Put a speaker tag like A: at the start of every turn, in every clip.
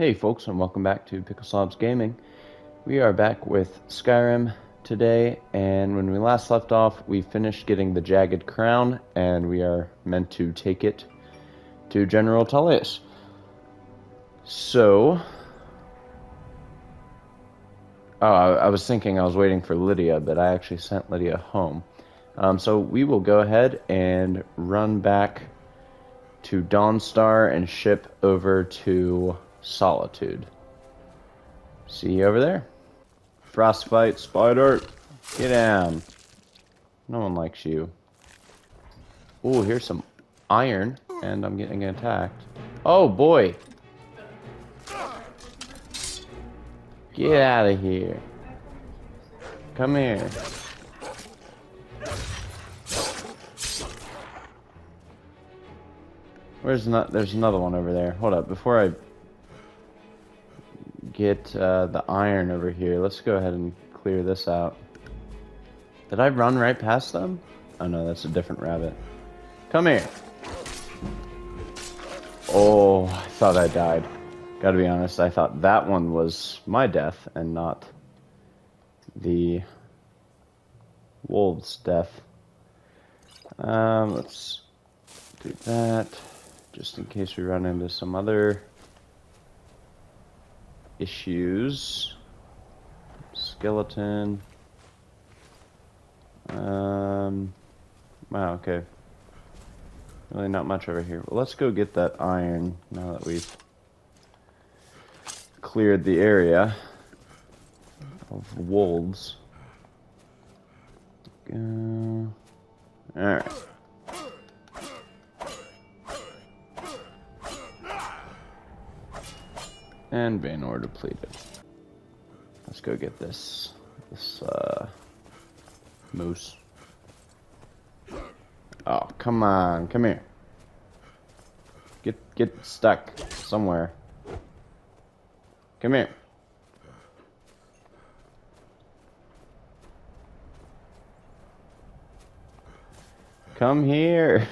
A: Hey folks, and welcome back to Pickleslobs Gaming. We are back with Skyrim today, and when we last left off, we finished getting the Jagged Crown, and we are meant to take it to General Tullius. So... Oh, I was thinking I was waiting for Lydia, but I actually sent Lydia home. So we will go ahead and run back to Dawnstar and ship over to Solitude. See you over there. Frostbite, spider, get down. No one likes you. Ooh, here's some iron, and I'm getting attacked. Oh boy! Get out of here. Come here. There's another one over there. Hold up, before I get the iron over here, let's go ahead and clear this out. Did I run right past them? Oh no, that's a different rabbit. Come here. Oh, I thought I died. Gotta be honest, I thought that one was my death and not the wolf's death. Let's do that, just in case we run into some other issues. Skeleton. Wow, okay. Really not much over here. Well, let's go get that iron now that we've cleared the area of wolves. Alright. And Vanor depleted. Let's go get this moose. Oh, come on, come here. Get stuck somewhere. Come here. Come here.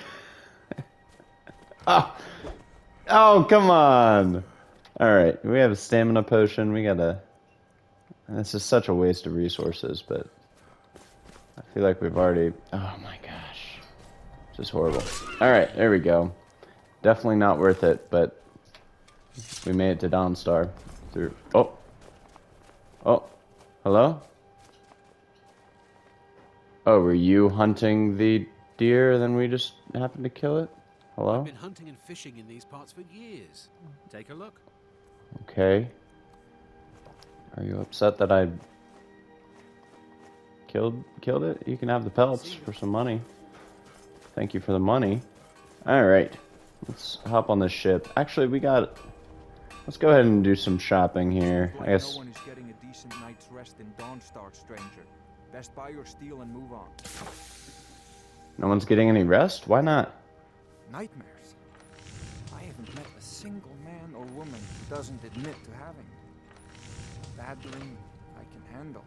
A: Oh, come on. Alright, we have a stamina potion. We gotta... This is such a waste of resources, but... I feel like we've already... Oh my gosh. This is horrible. Alright, there we go. Definitely not worth it, but... We made it to Dawnstar. Through... Oh! Oh! Hello? Oh, were you hunting the deer, then we just happened to kill it? Hello?
B: I've been hunting and fishing in these parts for years. Take a look.
A: Okay. Are you upset that I killed it? You can have the pelts for some money. Thank you for the money. Alright. Let's hop on this ship. Actually, let's go ahead and do some shopping here. I guess...
C: No one is getting a decent night's rest in Dawnstar, stranger. Best buy your steel and move on.
A: No one's getting any rest? Why not?
C: Nightmares? I haven't met a single man or woman who doesn't admit to having them. A bad dream I can handle.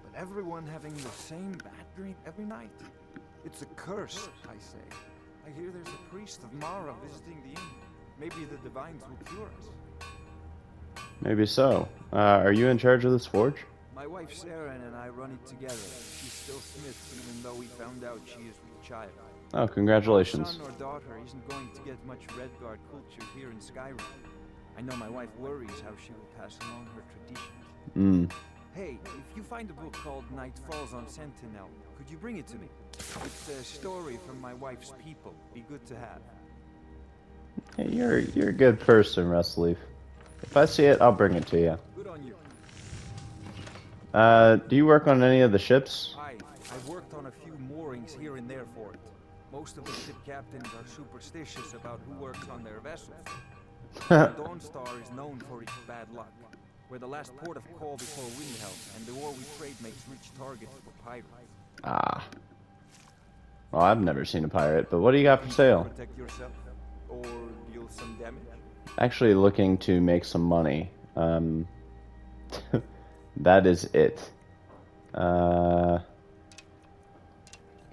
C: But everyone having the same bad dream every night. It's a curse, I say. I hear there's a priest of Mara visiting the inn. Maybe the divines will cure us.
A: Maybe so. Are you in charge of this forge?
C: My wife Sarah and I run it together. She's still Smith, even though we found out she is with child.
A: Oh, congratulations.
C: Our son or daughter isn't going to get much Redguard culture here in Skyrim. I know my wife worries how she will pass along her traditions. Hey, if you find a book called Night Falls on Sentinel, could you bring it to me? It's a story from my wife's people. Be good to have.
A: Hey, you're a good person, Rustleaf. If I see it, I'll bring it to you.
C: Good on you.
A: Do you work on any of the ships?
C: I've worked on a few moorings here and there for it. Most of the ship captains are superstitious about who works on their vessels. Dawnstar is known for its bad luck. We're the last port of call before Windhelm, and the ore we trade makes rich targets for pirates.
A: Ah. Well, I've never seen a pirate, but what do you got for sale?
C: Protect yourself, or deal some damage.
A: Actually looking to make some money. That is it.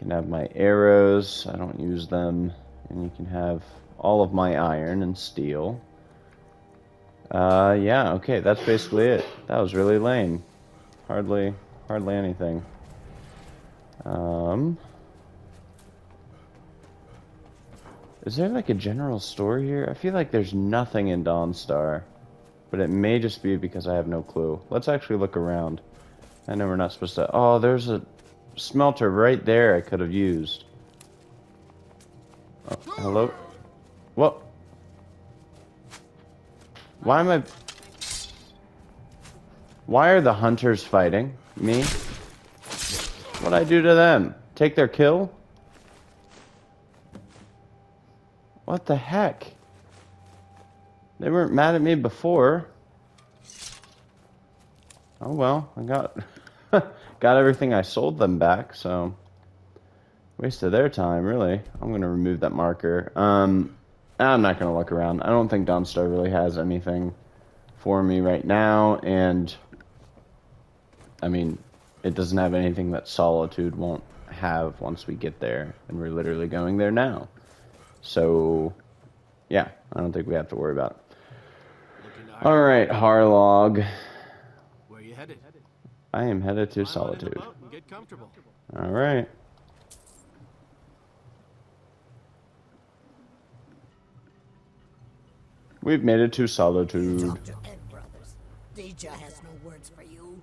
A: You can have my arrows. I don't use them. And you can have all of my iron and steel. Yeah, okay, that's basically it. That was really lame. Hardly anything. Is there like a general store here? I feel like there's nothing in Dawnstar, but it may just be because I have no clue. Let's actually look around. I know we're not supposed to. Oh, there's a smelter right there I could have used. Oh, hello? What? Why am I... Why are the hunters fighting me? What'd I do to them? Take their kill? What the heck? They weren't mad at me before. Oh well, I got got everything I sold them back, so wasted their time, really. I'm gonna remove that marker. I'm not gonna look around. I don't think Dawnstar really has anything for me right now, and I mean, it doesn't have anything that Solitude won't have once we get there, and we're literally going there now. So, yeah, I don't think we have to worry about it. All right, Harlog.
B: Where are you headed?
A: I am headed to
B: Climb on in the
A: Solitude.
B: boat and get comfortable.
A: All right. We've made it to Solitude.
D: Talk to Ed Brothers. Deja has no words for you.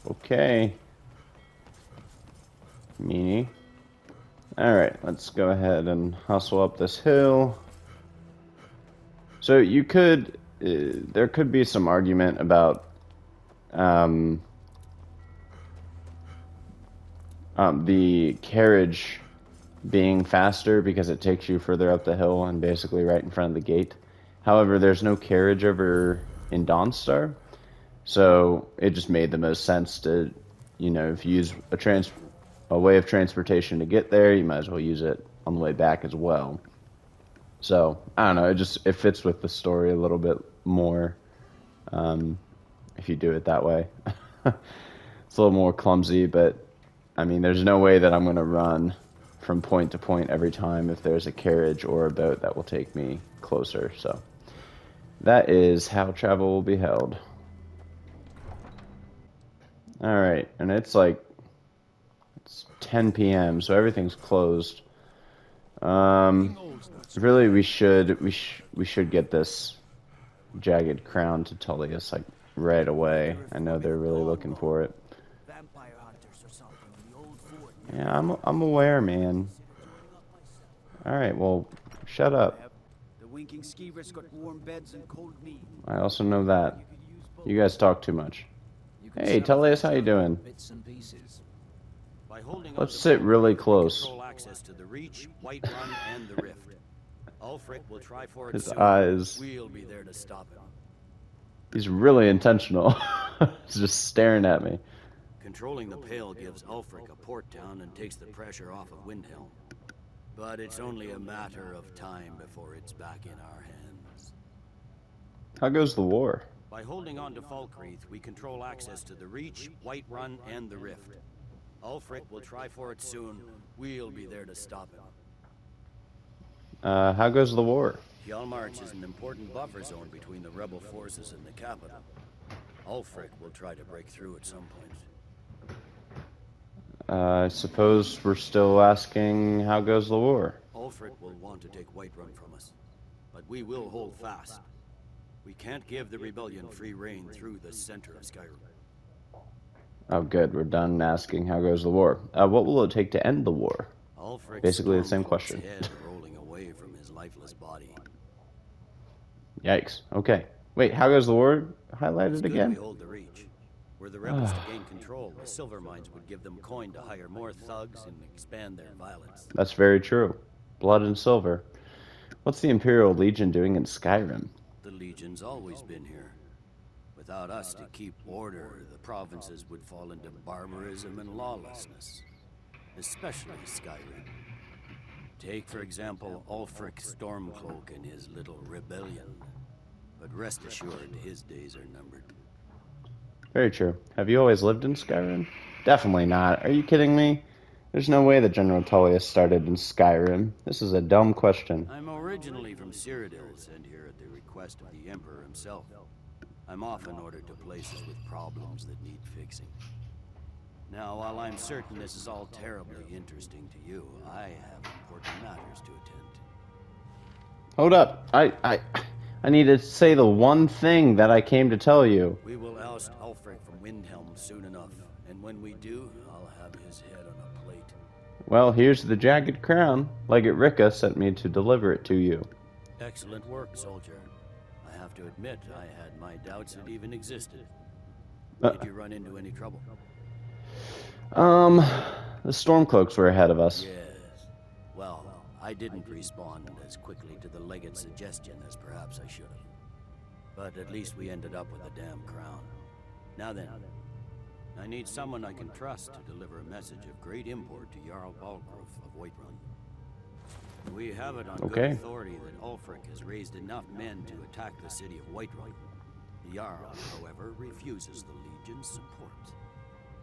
A: Okay. Meanie. Alright, let's go ahead and hustle up this hill. So you could... there could be some argument about... the carriage being faster because it takes you further up the hill and basically right in front of the gate. However, there's no carriage over in Dawnstar, so it just made the most sense to, you know, if you use a way of transportation to get there, you might as well use it on the way back as well. So I don't know, it fits with the story a little bit more if you do it that way. It's a little more clumsy, but I mean, there's no way that I'm going to run from point to point every time if there's a carriage or a boat that will take me closer. So that is how travel will be held. Alright, and it's 10 p.m., so everything's closed. Really, we should get this jagged crown to Tullius like right away. I know they're really looking for it.
B: Vampire hunters or something in the old fort.
A: Yeah, I'm aware, man. Alright, well, shut up.
B: The winking skeevers got warm beds and cold meat.
A: I also know that. You guys talk too much. Hey, Tullius, how you doing?
B: Bits and pieces.
E: By holding
A: Let's
E: on to
A: sit
E: both,
A: really
E: we
A: close.
E: control access to the Reach, Whiterun, and the Rift. Ulfric will try for it
A: His
E: soon.
A: eyes.
E: We'll be there to stop him.
A: He's really intentional. He's just staring at me.
E: Controlling the Pale gives Ulfric a port town and takes the pressure off of Windhelm. But it's only a matter of time before it's back in our hands.
A: How goes the war?
E: By holding on to Falkreath, we control access to the Reach, Whiterun, and the Rift. Ulfric will try for it soon. We'll be there to stop him.
A: How goes the war?
E: Hjalmarch is an important buffer zone between the rebel forces and the capital. Ulfric will try to break through at some point.
A: I suppose we're still asking how goes the war?
E: Ulfric will want to take Whiterun from us, but we will hold fast. We can't give the rebellion free rein through the center of Skyrim.
A: Oh, good. We're done asking how goes the war. What will it take to end the war?
E: Ulfric's
A: Basically the same
E: Stormcloak's
A: question.
E: head rolling away from his lifeless body.
A: Yikes. Okay. Wait, how goes the war? Highlight
E: It's
A: it
E: good
A: again?
E: we hold the Reach. Were the rebels to gain control, the silver mines would give them coin to hire more thugs and expand their violence.
A: That's very true. Blood and silver. What's the Imperial Legion doing in Skyrim?
E: The Legion's always been here. Without us to keep order, the provinces would fall into barbarism and lawlessness. Especially Skyrim. Take, for example, Ulfric Stormcloak and his little rebellion. But rest assured, his days are numbered.
A: Very true. Have you always lived in Skyrim? Definitely not. Are you kidding me? There's no way that General Tullius started in Skyrim. This is a dumb question.
E: I'm originally from Cyrodiil, sent here at the request of the Emperor himself. I'm often ordered to places with problems that need fixing. Now, while I'm certain this is all terribly interesting to you, I have important matters to attend to.
A: Hold up. I need to say the one thing that I came to tell you.
E: We will oust Ulfric from Windhelm soon enough, and when we do, I'll have his head on a plate.
A: Well, here's the jagged crown. Legate Ricka sent me to deliver it to you.
E: Excellent work, soldier. I have to admit, I had my doubts it even existed. Did you run into any trouble?
A: The Stormcloaks were ahead of us.
E: Yes. Well, I didn't respond as quickly to the legate's suggestion as perhaps I should have. But at least we ended up with a damn crown. Now then, I need someone I can trust to deliver a message of great import to Jarl Balgruuf of Whiterun. We have it on good authority that Ulfric has raised enough men to attack the city of Whiterun. The Jarl, however, refuses the Legion's support.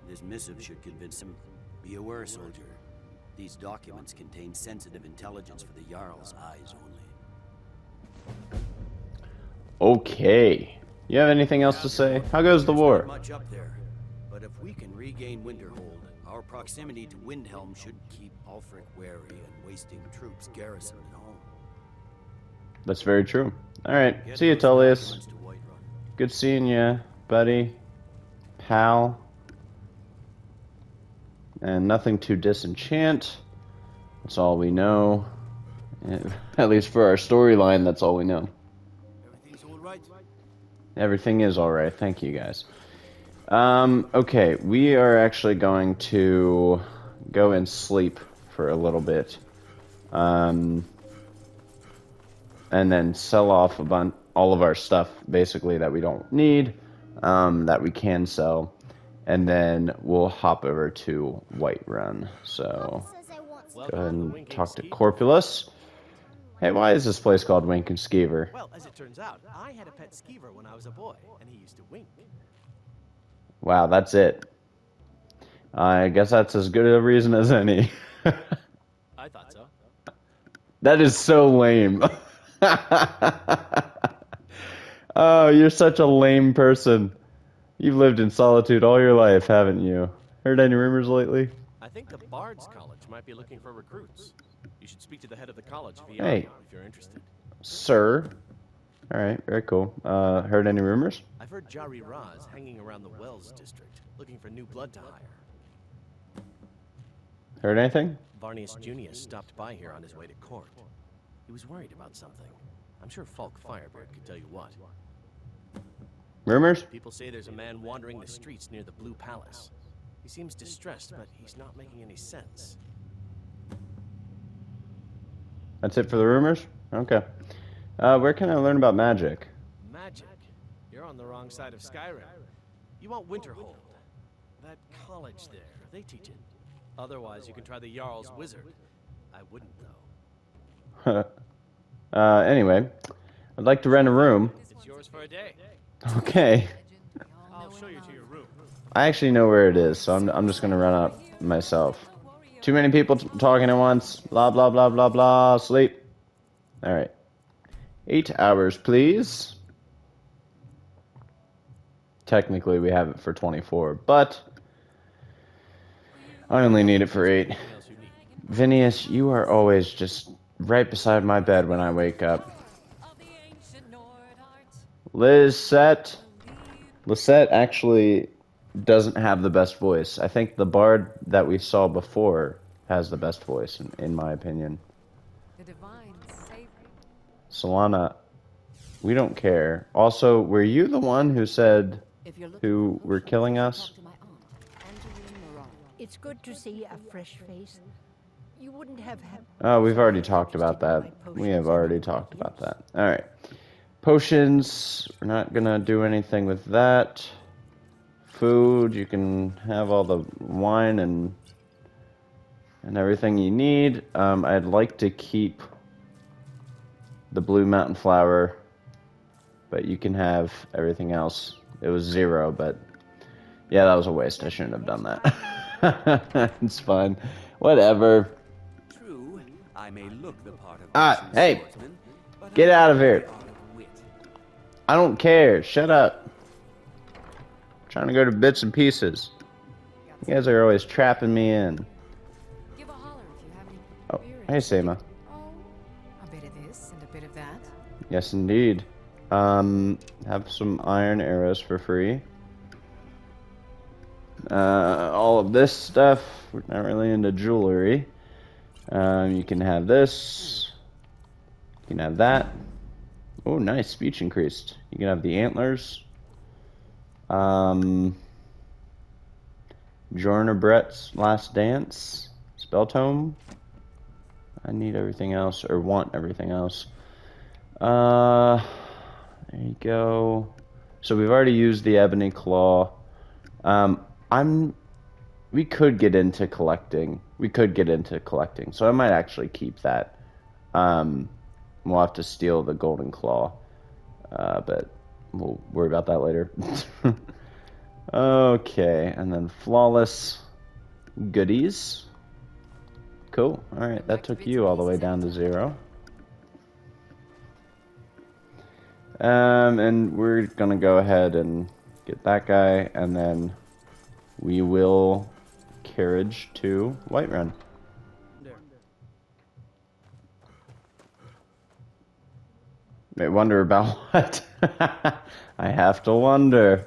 E: This missive should convince him. Be aware, soldier. These documents contain sensitive intelligence for the Jarl's eyes only.
A: Okay. You have anything else to say? How goes the war?
E: Not much up there, but if we can regain Winterhold, our proximity to Windhelm should keep Ulfric wary and wasting troops garrisoned at home.
A: That's very true. Alright, see you, Tullius. Good seeing you, buddy. Pal. And nothing to disenchant. That's all we know. At least for our storyline, that's all we know.
B: Everything's all right.
A: Everything is alright, thank you guys. Okay, we are actually going to go and sleep for a little bit. And then sell off all of our stuff, basically, that we don't need, that we can sell. And then we'll hop over to Whiterun. So, go ahead and talk to Corpulus. Hey, why is this place called Wink and Skeever?
F: Well, as it turns out, I had a pet skeever when I was a boy, and he used to wink.
A: Wow, that's it. I guess that's as good a reason as any.
F: I thought so.
A: That is so lame. Oh, you're such a lame person. You've lived in solitude all your life, haven't you? Heard any rumors lately?
F: I think the Bard's College might be looking for recruits. You should speak to the head of the college if you're interested.
A: Sir. Alright, very cool. Heard any rumors?
F: I've heard Jari Raz hanging around the Wells district, looking for new blood to hire.
A: Heard anything?
F: Varnius Junius stopped by here on his way to court. He was worried about something. I'm sure Falk Firebeard could tell you what.
A: Rumors?
F: People say there's a man wandering the streets near the Blue Palace. He seems distressed, but he's not making any sense.
A: That's it for the rumors? Okay. Where can I learn about magic?
F: Magic? You're on the wrong side of Skyrim. You want Winterhold. That college there, they teach it. Otherwise, you can try the Jarl's Wizard. I wouldn't, though.
A: Anyway, I'd like to rent a room.
F: It's yours for a day.
A: Okay.
F: I'll show you to your room.
A: I actually know where it is, so I'm just gonna run up myself. Too many people talking at once. Blah, blah, blah, blah, blah. Sleep. Alright. 8 hours, please. Technically, we have it for 24, but I only need it for 8. Vinius, you are always just right beside my bed when I wake up. Lisette actually doesn't have the best voice. I think the bard that we saw before has the best voice, in my opinion. Solana, we don't care. Also, were you the one who said who were killing us?
D: It's good to see a fresh face. You wouldn't have had...
A: Oh, we've already talked about that. We have already talked about that. Alright. Potions, we're not gonna do anything with that. Food, you can have all the wine and everything you need. I'd like to keep the blue mountain flower, but you can have everything else. It was 0, but yeah, that was a waste. I shouldn't have done that. It's fine. Whatever.
G: True, I may look the part of
A: Hey,
G: swordsman, but
A: get
G: I
A: out of
G: have
A: here.
G: the art of wit.
A: I don't care. Shut up. I'm trying to go to bits and pieces. You guys are always trapping me in.
H: Give a holler if you have any
A: Oh,
H: beer
A: hey, Seema.
H: Oh, a bit of this and a bit of that.
A: Yes, indeed. Have some iron arrows for free. All of this stuff. We're not really into jewelry. You can have this. You can have that. Oh, nice. Speech increased. You can have the antlers. Jorna Brett's Last Dance. Spell Tome. I need everything else, or want everything else. There you go. So we've already used the Ebony Claw. We could get into collecting. So I might actually keep that. We'll have to steal the Golden Claw. But we'll worry about that later. Okay, and then Flawless Goodies. Cool. Alright, that took you all the way down to 0. And we're gonna go ahead and get that guy, and then we will carriage to Whiterun. May wonder about what? I have to wonder.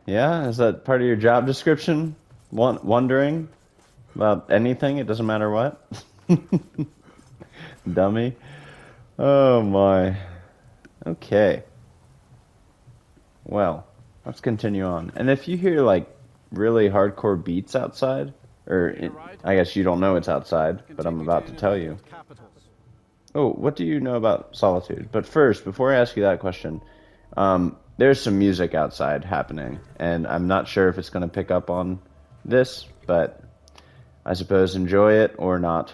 A: Yeah, is that part of your job description? Wondering about anything? It doesn't matter what? Dummy. Oh my. Okay. Well, let's continue on. And if you hear like really hardcore beats outside, I guess you don't know it's outside, but I'm about to tell you. Oh, what do you know about Solitude? But first, before I ask you that question, there's some music outside happening, and I'm not sure if it's going to pick up on this, but I suppose enjoy it or not.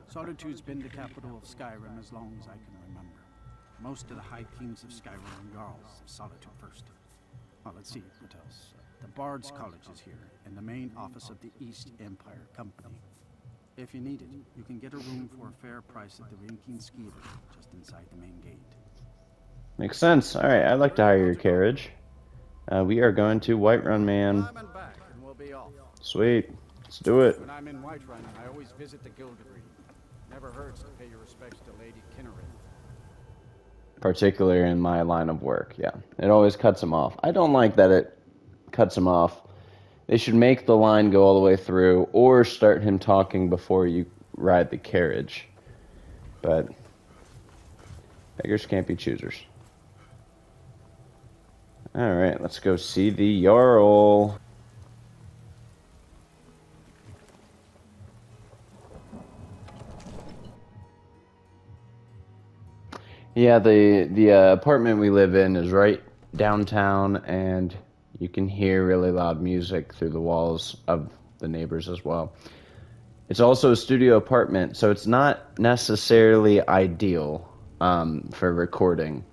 B: Solitude's been the capital of Skyrim as long as I can remember. Most of the high kings of Skyrim are Jarls of Solitude first. Well, let's see, what else? The Bard's College is here, and the main office of the East Empire Company. If you need it, you can get a room for a fair price at the Rinking Skeeter, just inside the main gate.
A: Makes sense. Alright, I'd like to hire your carriage. We are going to Whiterun, man.
B: I'm back, and we'll be off.
A: Sweet. Let's do it.
B: When I'm in Whiterun, I always visit the Gildegree. Never hurts to pay your respects to Lady Kinnerin.
A: Particularly in my line of work, yeah. It always cuts him off. I don't like that it cuts him off. They should make the line go all the way through, or start him talking before you ride the carriage. But beggars can't be choosers. Alright, let's go see the Jarl. Yeah, the apartment we live in is right downtown, and you can hear really loud music through the walls of the neighbors as well. It's also a studio apartment, so it's not necessarily ideal for recording.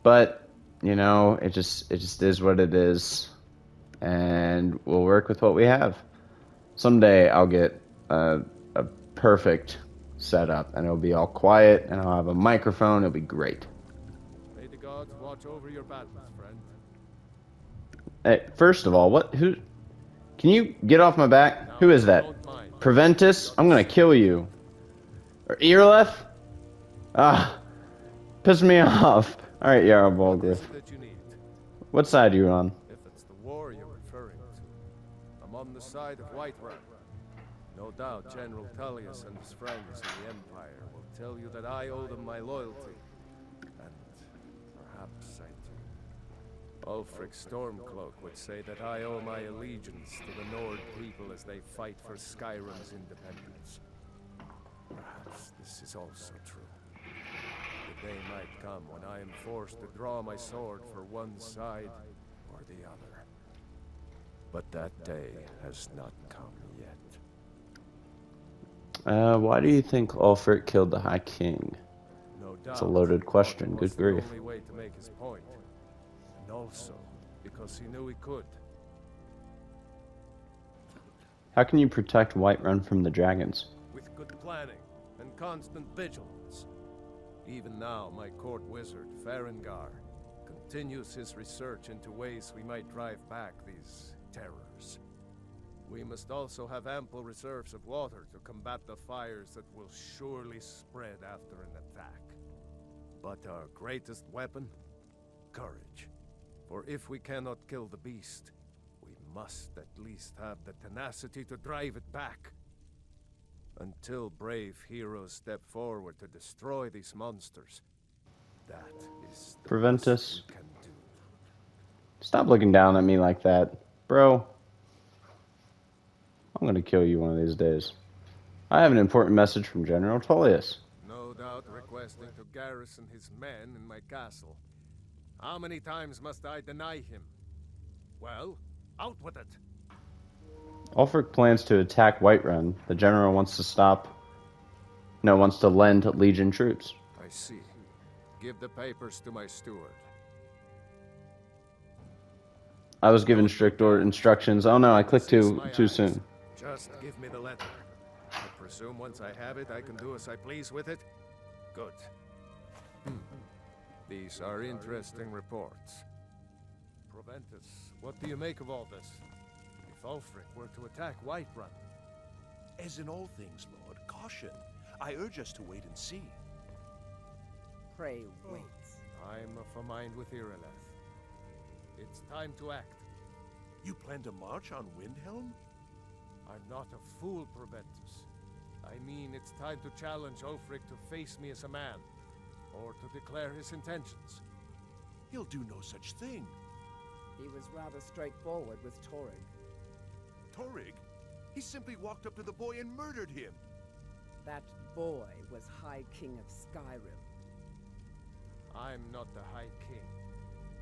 A: But, you know, it just is what it is, and we'll work with what we have. Someday I'll get a perfect setup, and it'll be all quiet, and I'll have a microphone. It'll be great.
I: May the gods watch over your battles, friend.
A: Hey, first of all, who? Can you get off my back? Who is that? Preventus? I'm gonna kill you. Or Earleth? Piss me off. All right, Jarl Balgruuf. What side are you on?
I: If it's the war you're referring to, I'm on the side of Whiterun. No doubt General Tullius and his friends in the Empire will tell you that I owe them my loyalty. And perhaps I do. Ulfric Stormcloak would say that I owe my allegiance to the Nord people as they fight for Skyrim's independence. Perhaps this is also true. The day might come when I am forced to draw my sword for one side or the other. But that day has not come yet.
A: Why do you think Ulfric killed the High King?
I: No doubt.
A: It's a loaded question. Good grief.
I: The only way to make his point. And also because he knew he could.
A: How can you protect Whiterun from the dragons?
I: With good planning and constant vigilance. Even now, my court wizard, Farengar, continues his research into ways we might drive back these terrors. We must also have ample reserves of water to combat the fires that will surely spread after an attack. But our greatest weapon? Courage. For if we cannot kill the beast, we must at least have the tenacity to drive it back. Until brave heroes step forward to destroy these monsters, that is the
A: Prevent
I: best
A: us.
I: we can do.
A: Stop looking down at me like that. Bro. I'm gonna kill you one of these days. I have an important message from General Tullius.
I: No doubt requesting to garrison his men in my castle. How many times must I deny him? Well, out with it!
A: Ulfric plans to attack Whiterun. The general wants to lend Legion troops.
I: I see. Give the papers to my steward.
A: I was given strict instructions. Oh no, I clicked too soon.
I: Just give me the letter. I presume once I have it, I can do as I please with it? Good. These are interesting reports. Proventus, what do you make of all this? If Ulfric were to attack Whiterun...
J: As in all things, Lord, caution. I urge us to wait and see.
K: Pray wait.
I: I'm of a mind with Irileth. It's time to act.
J: You plan to march on Windhelm?
I: I'm not a fool, Proventus. I mean, it's time to challenge Ulfric to face me as a man, or to declare his intentions.
J: He'll do no such thing.
K: He was rather straightforward with Torrig.
J: Torrig? He simply walked up to the boy and murdered him.
K: That boy was High King of Skyrim.
I: I'm not the High King,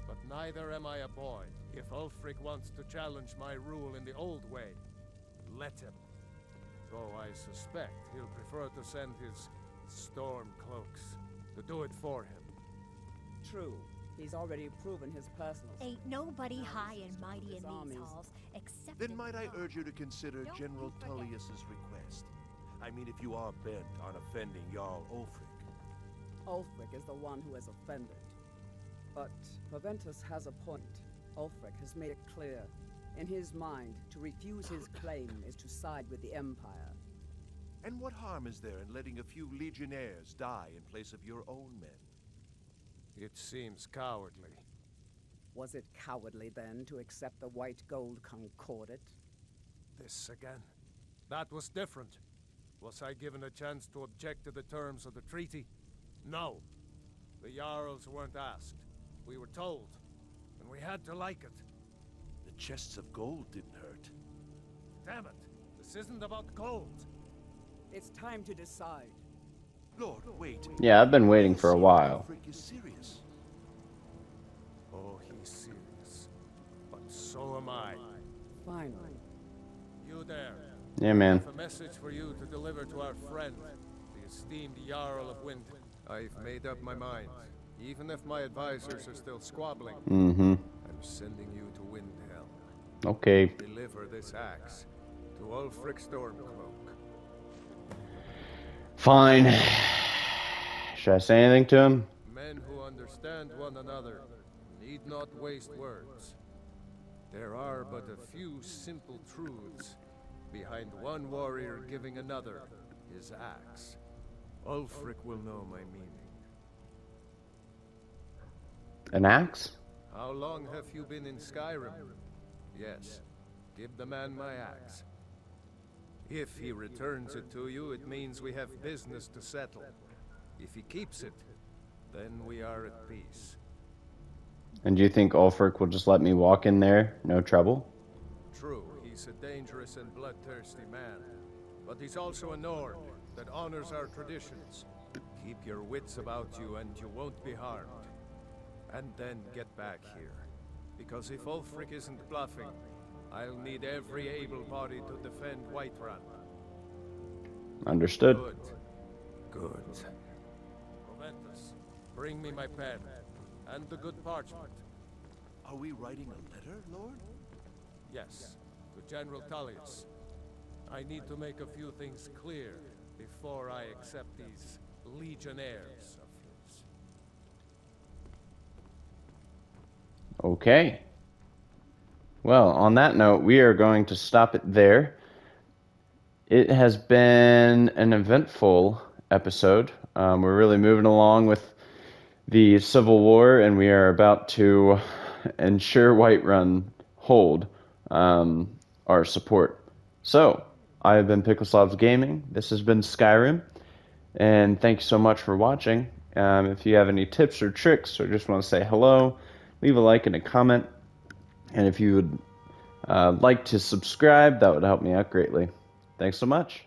I: but neither am I a boy. If Ulfric wants to challenge my rule in the old way, let him. Though I suspect he'll prefer to send his storm cloaks to do it for him.
K: True. He's already proven his personal...
L: Ain't nobody high and mighty in these halls, except...
J: Then might I urge you to consider General Tullius's request? I mean, if you are bent on offending Jarl Ulfric.
K: Ulfric is the one who has offended. But Proventus has a point. Ulfric has made it clear. In his mind, to refuse his claim is to side with the Empire.
J: And what harm is there in letting a few legionnaires die in place of your own men?
I: It seems cowardly.
K: Was it cowardly, then, to accept the white gold concordat?
I: This again? That was different. Was I given a chance to object to the terms of the treaty? No. The Jarls weren't asked. We were told, and we had to like it.
J: The chests of gold didn't hurt.
I: Damn it! This isn't about gold.
K: It's time to decide.
J: Lord, wait.
A: Yeah, I've been waiting for a while.
J: Ulfric is serious.
I: Oh, he's serious. But so am I.
K: Finally.
I: You there.
A: Yeah, man.
I: I have a message for you to deliver to our friend, the esteemed Jarl of Wind. I've made up my mind. Even if my advisors are still squabbling, I'm sending you to Windhelm.
A: Okay.
I: Deliver this axe to Ulfric Stormcloak.
A: Fine. Should I say anything to him?
I: Men who understand one another need not waste words. There are but a few simple truths behind one warrior giving another his axe. Ulfric will know my meaning.
A: An axe?
I: How long have you been in Skyrim? Yes. Give the man my axe. If he returns it to you, it means we have business to settle. If he keeps it, then we are at peace.
A: And do you think Ulfric will just let me walk in there? No trouble?
I: True, he's a dangerous and bloodthirsty man. But he's also a Nord that honors our traditions. Keep your wits about you and you won't be harmed. And then get back here. Because if Ulfric isn't bluffing, I'll need every able body to defend Whiterun.
A: Understood.
I: Good. Good. Proventus, bring me my pen. And the good parchment.
J: Are we writing a letter, Lord?
I: Yes, to General Tullius. I need to make a few things clear before I accept these legionnaires of yours.
A: Okay. Well, on that note, we are going to stop it there. It has been an eventful episode. We're really moving along with the Civil War, and we are about to ensure Whiterun hold our support. So, I have been Pickleslavs Gaming. This has been Skyrim, and thank you so much for watching. If you have any tips or tricks, or just want to say hello, leave a like and a comment. And if you would like to subscribe, that would help me out greatly. Thanks so much.